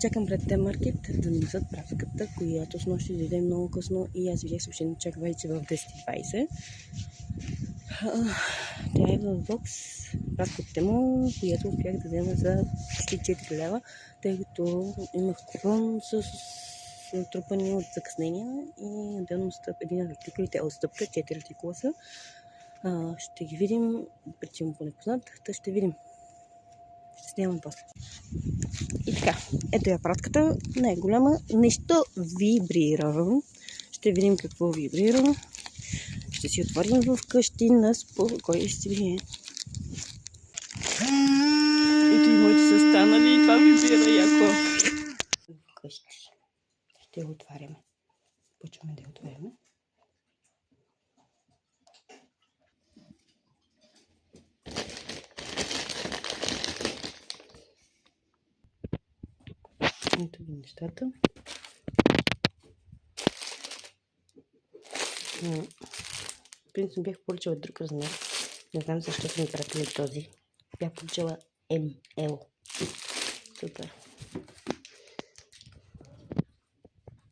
чакам пред Т-маркет да носят пратката, която с нощи дойде много късно и аз видях съобщение, чак вече в 10:20. Тя е в бокс, пратката му, която успях да взема за 4 лева, тъй като имах купон с натрупани от закъснения и отделно един артикул, те отстъпка, 4 артикула са. Ще ги видим, причем по непознат, та ще видим. Ще снимам после. И така, ето я пратката, не е голяма, нещо вибрира. Ще видим какво вибрира. Ще си отворим вкъщи на спокойствие. Ето и моите са станали и това вибрира яко. Вкъщи. Ще го отваряме. Почваме да я отваряме. Ето ги нещата. В принцип бях поръчала друг размер. Не знам защо са ми пратили този. Бях поръчала ML. Супер.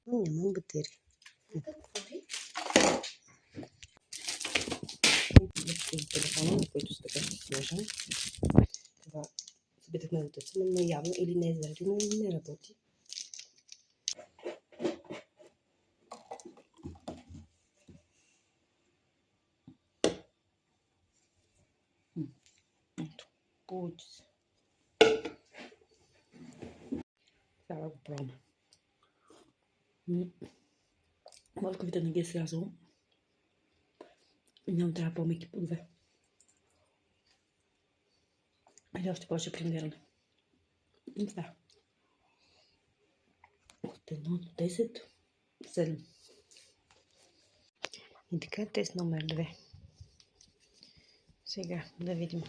Няма батерия. Телефона, на който са така сложен. Това се опитахме да тъцаме, но явно или не е зарядено, или не работи. Ето, получи се. Сега да го пробваме. Мозъковите не ги е срязало. Няма трябва по-меки по 2. Или още повече блендиране. Да. От 1 до 10, 7. И така, тест номер 2. Сега да видим.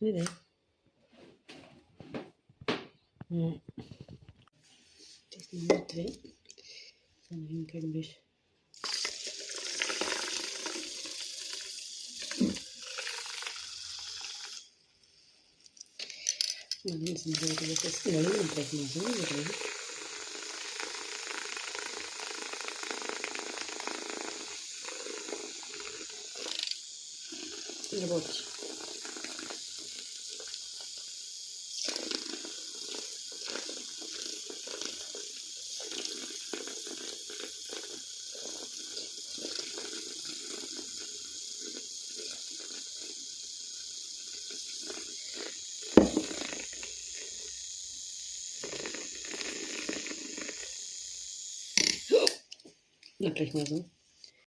Иде. Тест номер 2. Да видим как беше. Не съм забрала да се снимали, направих мазъл, забрали. Работи. Направих мазъл.